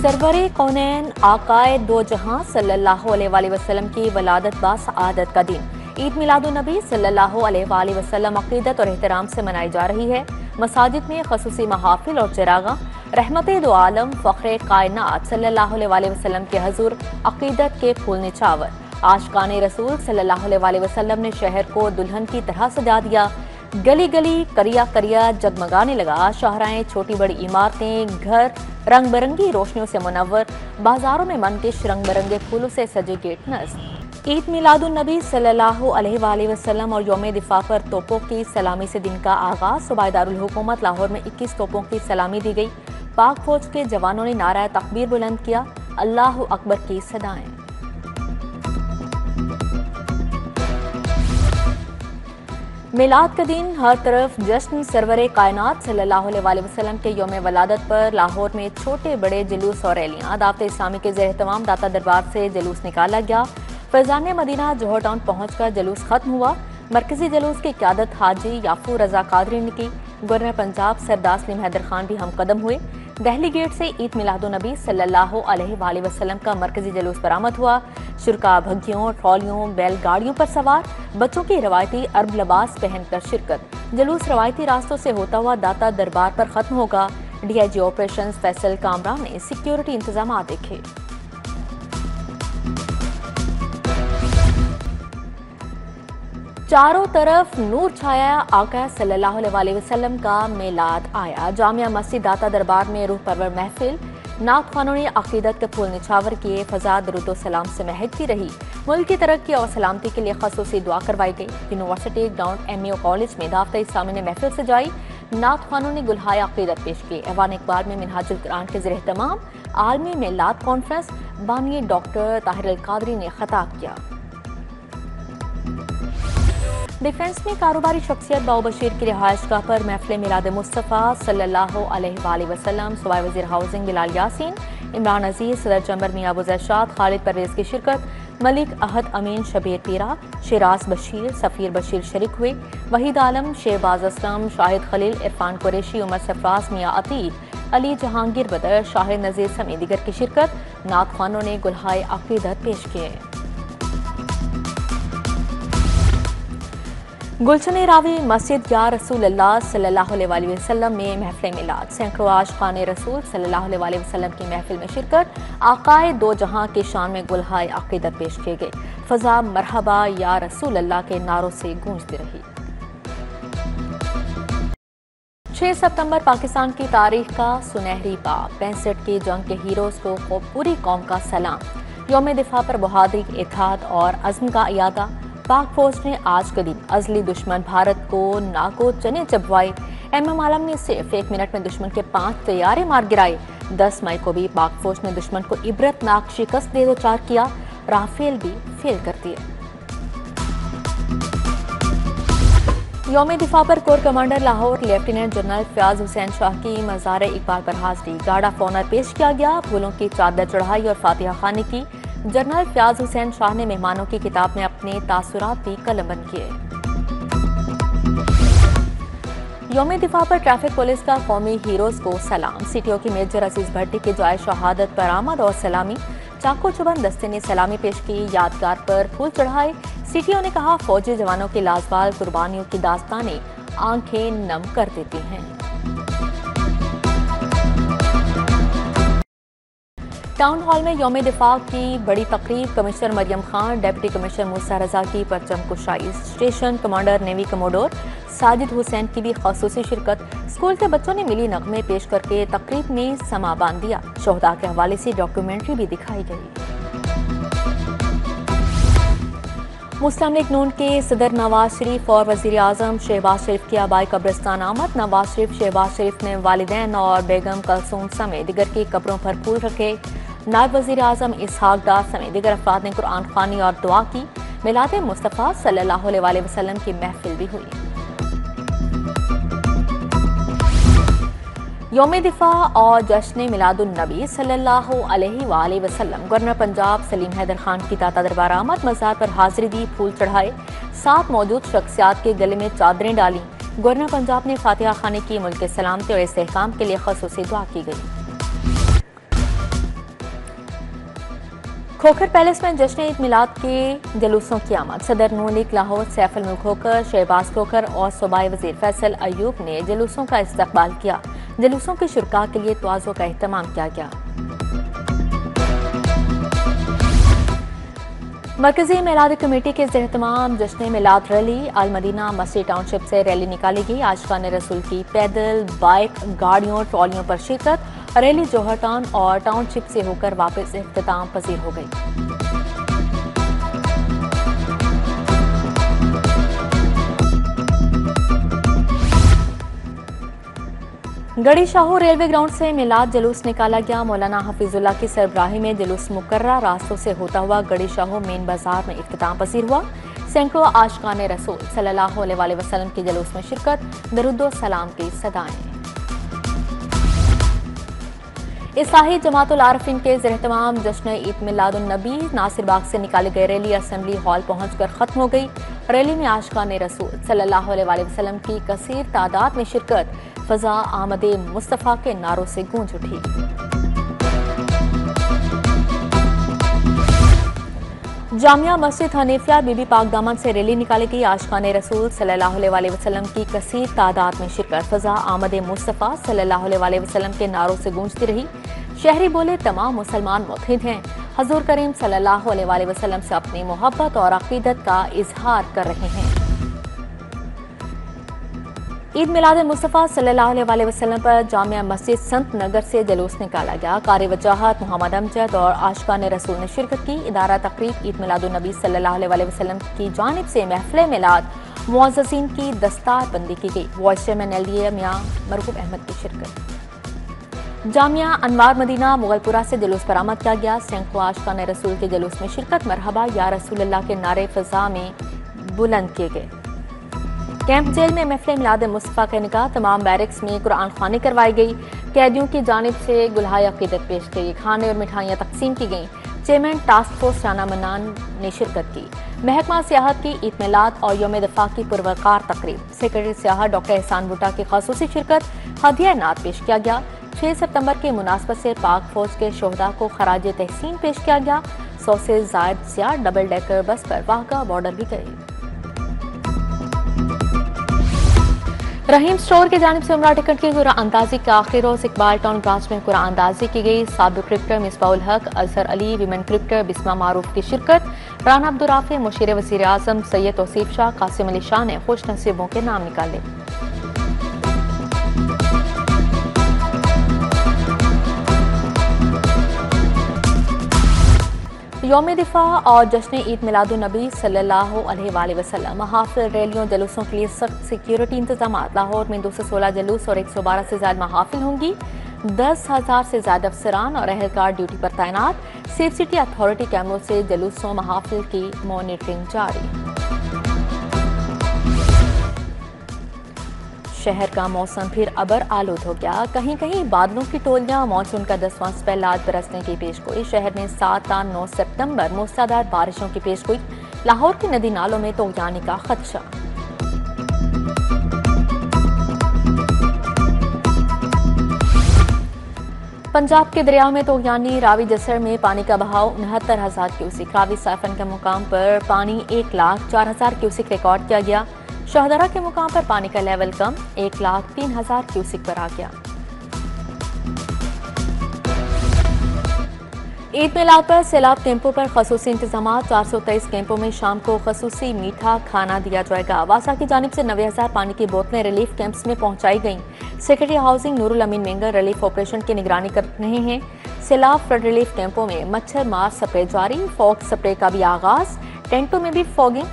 सरवरे कौनैन आकाए दो जहां सल्लल्लाहु अलैहि वसल्लम की वलादत बासआदत का दिन ईद मिलादुन्नबी सल्लल्लाहु अलैहि वसल्लम अकीदत और एहतराम से मनाई जा रही है। मसाजिद में खसूसी महाफिल और चिरागा रहमते दो आलम फ़ख्रे कायनात सल्लल्लाहु अलैहि वसल्लम के हजूर अकीदत के फूल निछावर आशिकाने रसूल सल्लल्लाहु अलैहि वसल्लम ने शहर को दुल्हन की तरह सजा दिया। गली गली करिया करिया जगमगाने लगा। शाहराएं, छोटी बड़ी इमारतें, घर रंग बिरंगी रोशनियों से मुनव्वर, बाजारों में मनकश रंग बिरंगे फूलों से सजे गेट नस्ब। ईद मिलादुन्नबी सल्लल्लाहु अलैहि वसल्लम और यौम दिफा पर तोपों की सलामी से दिन का आगाज। सूबाए दारुल हुकूमत लाहौर में 21 तोपों की सलामी दी गई। पाक फौज के जवानों ने नारा तकबीर बुलंद किया, अल्लाहु अकबर की सदाएं। मिलाद का दिन हर तरफ जश्न। सरवरे कायनात सल्लल्लाहु अलैहि वसल्लम के यौम वलादत पर लाहौर में छोटे बड़े जुलूस और रैलियां। दावत इस्लामी के ज़ेर तमाम दाता दरबार से जुलूस निकाला गया। फैजान मदीना जौहर टाउन पहुंचकर जुलूस खत्म हुआ। मरकजी जुलूस की क़यादत हाजी याफू रजा कादरी ने की। गवर्नर पंजाब सरदार सलीम हैदर खान भी हम कदम हुए। दहली गेट से ईद मिलादुन्नबी सल्लल्लाहु अलैहि वसल्लम का मरकजी जुलूस बरामद हुआ। शुरका भग्गियों, ट्रॉलियों, बैलगाड़ियों पर सवार, बच्चों की रवायती अरब लिबास पहनकर शिरकत। जुलूस रवायती रास्तों से होता हुआ दाता दरबार पर खत्म होगा। डीआईजी ऑपरेशंस फैसल कामरान ने सिक्योरिटी इंतजाम देखे। चारों तरफ नूर छाया। आका सल्लल्लाहु अलैहि वसल्लम का मिलाद आया। जामिया मस्जिद दाता दरबार में रूह परवर महफिल। नात खानों ने अकीदत के फूल निछावर किए। फजा दरूद सलाम से महकती रही। मुल्क की तरक्की और सलामती के लिए खसूसी दुआ करवाई गई। यूनिवर्सिटी ग्राउंड एमईओ कॉलेज में दावत इस्लामी ने महफिल सजाई। नात खानों ने गुलहाय अकीदत पेश की। ऐवान इकबाल में मिनहाजुल कुरान के ज़ेर तमाम आलमी मिलाद कॉन्फ्रेंस बानी डॉक्टर ताहिर अल कादरी ने खिताब किया। डिफेंस में कारोबारी शख्सियत बाऊ बशीर की रिहायशगाह पर महफिल मिलाद मुस्तफ़ा सल्लल्लाहु अलैहि वसल्लम। सूबाई वज़ीर हाउसिंग बिलाल यासीन, इमरान अजीज, सदर चंबर मियां अबू ज़रशाद, खालिद परवेज़ की शिरकत। मलिक अहद अमीन, शबीर पीरा, शिराज बशीर, सफ़ीर बशीर शरीक हुए। वहीद आलम, शहबाज असलम, शाहिद खलील, इरफान कुरैशी, उमर सरफराज, मियां अतीक, अली जहांगीर बदर, शाहिद नज़ीर समेत दीगर की शिरकत। नात खानों ने गुलहाय अकीदत पेश किए। गुलशन रावी मस्जिद या रसूल अल्लाह सल्लल्लाहु अलैहि वसल्लम में महफिल मिलाद। सैकड़ों आशिकाने रसूल सल्लल्लाहु अलैहि वसल्लम की महफिल में शिरकत। आकाए दो जहां की शान में गुलहाय अकीदत पेश किए गए। फजा मरहबा या रसूल अल्लाह के नारों से गूंजती रही। 6 सितंबर पाकिस्तान की तारीख का सुनहरी बाब। 65 की जंग के हीरोज को पूरी कौम का सलाम। यौम दिफा पर बहादुरी, इत्तेहाद और अज़्म का इयादा। पाक फौज ने आज के दिन अजली दुश्मन भारत को नाको चने चबवाए। एमएम आलम ने सिर्फ 1 मिनट में दुश्मन के 5 तैयारे मार गिराए। 10 मई को भी पाक फौज ने दुश्मन को इबरतनाक शिकस्त दे दो चार किया। राफेल भी फेल कर दिए। यौम दिफा पर core commander Lahore lieutenant general Fayaz Hussain Shah की मज़ार इकबाल पर हाजिरी। गार्ड ऑफ ऑनर पेश किया गया। फूलों की चादर चढ़ाई और फातिहा खानी की। जनरल फयाज हुसैन शाह ने मेहमानों की किताब में अपने तासुरात भी कलमबंद किए। यौम दिफा पर ट्रैफिक पुलिस का कौमी हीरोज को सलाम। सीटीओ की मेजर अजीज भट्टी की जाए शहादत पर आमद और सलामी। चाको चुबंद दस्ते ने सलामी पेश की। यादगार पर फूल चढ़ाए। सीटीओ ने कहा, फौजी जवानों की लाजवाब कुर्बानियों की दास्तानें आंखें नम कर देती हैं। टाउन हॉल में यौम दिफा की बड़ी तकरीब। Commissioner Maryam Khan, deputy commissioner Musa Raza की परचम कुशाई। Station commander navy commodore Sajid Hussain की भी खसूसी शिरकत। स्कूल के बच्चों ने मिली नगमे पेश करके तकरीब में समा बांध दिया। शोहदा के हवाले से डॉक्यूमेंट्री भी दिखाई गई। मुस्लिम लीग नून के सदर नवाज शरीफ और वजीर आजम शहबाज शरीफ की आबाई कब्रिस्तान आमद। नवाज शरीफ, शहबाज शरीफ ने वालिदैन और बेगम कलसूम समेत दिगर की कब्रों पर फूल रखे। नायब वजीर आजम इसहाक डार समेत दिगर अफराद ने कुरान खानी और दुआ की। मिलाद मुस्तफ़ा सल्लल्लाहु अलैहि वसल्लम की महफिल भी हुई। यौम दिफा और जश्न मिलादुन्नबी सल्लल्लाहु अलैहि वसल्लम। गवर्नर पंजाब सलीम हैदर खान की दाता दरबार आमद। मज़ार पर हाजिरी दी, फूल चढ़ाए। साथ मौजूद शख्सियात के गले में चादरें डाली। गवर्नर पंजाब ने फातिहा खानी की। मुल्क के सलामती और इस्तेहकाम के लिए खसूसी दुआ की गई। खोखर पैलेस में जश्न ईद मिलाद के जुलूसों की आमद। सदर नून लीग लाहौर सैफुल मुल्क खोखर, शहबाज खोखर और सूबाई वजीर फैसल अयूब ने जुलूसों का इस्तकबाल किया। जुलूसों के शुरका के लिए तवाज़ो का एहतमाम किया गया। मरकजी मिलाद कमेटी के एहतमाम जश्न मिलाद रैली अल मदीना मस्जिद टाउनशिप से रैली निकाली गई। आशिकाने रसूल की पैदल, बाइक, गाड़ियों, ट्रॉलियों पर शिरकत। रैली जौहर टाउन और टाउनशिप से होकर वापस इख्तिताम पजीर हो गई। गड़ी शाहू रेलवे ग्राउंड से मिलाद जुलूस निकाला गया। मौलाना हफीजुल्लाह की सरबराही में जुलूस मुकर्रर रास्तों से होता हुआ गड़ी शाहू मेन बाजार में इख्तिताम पसीर हुआ। सैकड़ों आशिकाने रसूल सल्लल्लाहु अलैहि वसल्लम के जुलूस में शिरकत, दरूद व सलाम की सदाएं। इस्लाही जमातुल आरिफीन के एहतमाम जश्न ईद मिलादुन नबी नासिर बाग से निकाली गई रैली असेंबली हॉल पहुंचकर खत्म हो गई। रैली में आशिकाने रसूल सल्लल्लाहु अलैहि वसल्लम की कसीर तादाद में शिरकत, फजा आमदे मुस्तफ़ा के नारों से गूंज उठी। जामिया मस्जिद हनीफिया बीबी पाक दामन से रैली निकाली गई। आशिकाने रसूल सल्लल्लाहु अलैहि वसल्लम की कसीर तादाद में शिरकत, फजा आमदे मुस्तफ़ा सल्लल्लाहु अलैहि वसल्लम के नारों से गूंजती रही। शहरी बोले तमाम मुसलमान मुत्तहिद हैं, हजूर करीम सल्लल्लाहु अलैहि वसल्लम से अपनी मोहब्बत और अकीदत का इजहार कर रहे हैं। ईद मिलाद मुस्तफ़ा सल्लल्लाहु अलैहि वसल्लम पर जामिया मस्जिद संत नगर से जुलूस निकाला गया। कारी वजाहत मोहम्मद अमजद और आशिकाने रसूल ने शिरकत की। इदारा तकरीब ईद मिलादुन नबी सल्लल्लाहु अलैहि वसल्लम की जानिब से महफिल मिलाद मुअज़्ज़िज़ीन की दस्तार बंदी की गई। वाइस चेयरमैन LDA मियां मरगूब अहमद की शिरकत। जामिया अनवार मदीना मुगलपुरा से जुलूस बरामद किया गया। सैकड़ों आशिकाने रसूल के जुलूस में शिरकत, मरहबा या रसूलल्लाह के नारे फिजा में बुलंद किए गए। कैंप जेल में महफिल मिलाद मुस्तफ़ा का निकाह, तमाम बैरक्स में कुरान ख़्वानी करवाई गई। कैदियों की जानिब से गुलहाय अक़ीदत पेश की, खाने और मिठाइयाँ तकसीम की गईं। Chairman task force Rana mannan ने शिरकत की। महकमा सियाहत की ईद मिलाद और यौम दफ़ा की पुरवकार तकरीब, सेक्रेटरी सियाहत डॉक्टर एहसान भुट्टा की ख़ासूसी शिरकत, हदिया नात पेश किया गया। 6 सितंबर की मुनासबत से पाक फौज के शोहदा को खराज तहसीन पेश किया गया। 100 से ज़ायद सियाह डबल डेकर बस पर वाहगा बॉर्डर भी गए। रहीम स्टोर की जानिब से उमरा टिकट की कुरान अंदाजी के आखिर रोज इकबाल टाउन ब्रांच में कुरान अंदाजी की गई। साबिक क्रिकेटर मिसबाउल हक, अजहर अली, विमेन क्रिकेटर बिस्मा मारूफ की शिरकत। राना अब्दुर्राफे, मुशीर वज़ीर आज़म सैयद तौसीफ शाह, कासिम अली शाह ने खुश नसीबों के नाम निकाले। यौम दिफा और जश्न ईद मिलादुन नबी सल्लल्लाहु अलैहि वसल्लम महाफिल, रैलियों, जुलूसों के लिए सख्त सिक्योरिटी इंतजाम। लाहौर में 216 जुलूस और 112 से ज्यादा महाफिल होंगी। 10,000 से ज्यादा अफसरान और अहलकार ड्यूटी पर तैनात। सेफ सिटी अथॉरिटी कैमरों से जुलूसों महाफिल की मॉनिटरिंग जारी। शहर का मौसम फिर अबर आलूद हो गया। कहीं कहीं बादलों की टोलियां, मानसून का 10वां स्पेल आज बरसने की पेशगोई। शहर में 7 और 9 सितंबर मूसलाधार बारिशों की पेशगोई। लाहौर की नदी नालों में तोगयानी का खदशा। पंजाब के दरियाओं में तोगयानी। रावी जसर में पानी का बहाव 69,000 क्यूसिक। रावी साफन के मुकाम पर पानी 1,04,000 क्यूसिक रिकॉर्ड किया गया। शाहदरा के मुकाम पर पानी का लेवल कम 1,03,000 क्यूसिक पर आ गया। ईद मिलाद पर सैलाब कैंपों पर खसूसी इंतजाम। 423 कैंपों में शाम को खसूसी मीठा खाना दिया जाएगा। वासा की जानिब से 90,000 पानी की बोतलें रिलीफ कैंप्स में पहुंचाई गईं। सेक्रेटरी हाउसिंग नूरुल अमीन मेंगर रिलीफ ऑपरेशन की निगरानी कर रहे हैं। सैलाब फ्लड रिलीफ कैंपों में मच्छर मार स्प्रे जारी। फॉग स्प्रे का भी आगाज। टेंटों में भी फॉगिंग।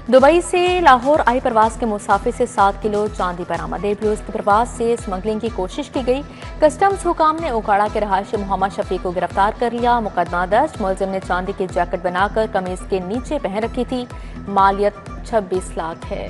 दुबई से लाहौर आई प्रवास के मुसाफिर से 7 किलो चांदी बरामद। एयरब्लूज के प्रवास से स्मगलिंग की कोशिश की गई। कस्टम्स हुकाम ने ओकाड़ा के रहायशी मोहम्मद शफी को गिरफ्तार कर लिया। मुकदमा दर्ज। मुलजिम ने चांदी की जैकेट बनाकर कमीज के नीचे पहन रखी थी। मालियत 26 लाख है।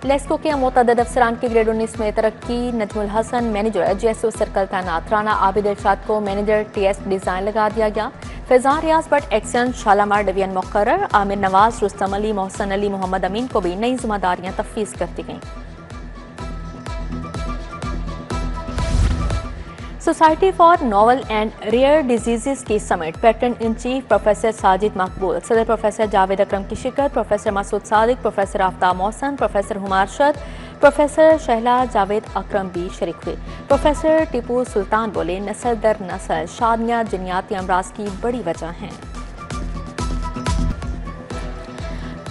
लेस्को के मुतअद्दिद अफसरान की ग्रेड 19 में तरक्की। Najmul Hasan manager GSO circle तैनात। राना आबिद इरशाद को मैनेजर TS डिजाइन लगा दिया गया। फैजान रियाज बट एक्शन शालामार डिवीजन मुकर्रर। आमिर नवाज, रुस्तम अली, मोहसन अली, मोहम्मद अमीन को भी नई जिम्मेदारियां तफवीज कर दी गईं। Society for novel and rare disease की summit patron in chief professor Sajid Maqbool, सदर प्रोफेसर जावेद अकरम की शिरकत, professor Masood Sadiq, professor Aftab Mohsin, professor हुमार शद, प्रोफेसर शहला जावेद अकरम भी शरीक हुए। प्रोफेसर टीपू सुल्तान बोले, नस्ल दर नस्ल शादियाँ जिन्याती अमराज की बड़ी वजह हैं।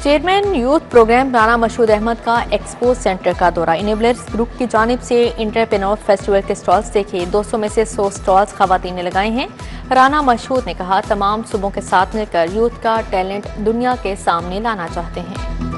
Chairman youth programme Rana Mashhood Ahmad का एक्सपो सेंटर का दौरा। इनेबलर्स ग्रुप की जानिब से इंटरप्रेन्योर फेस्टिवल के स्टॉल्स देखे। 200 में से 100 स्टॉल्स खवातीन ने लगाए हैं। राना मशहूद ने कहा, तमाम सूबों के साथ मिलकर यूथ का टैलेंट दुनिया के सामने लाना चाहते हैं।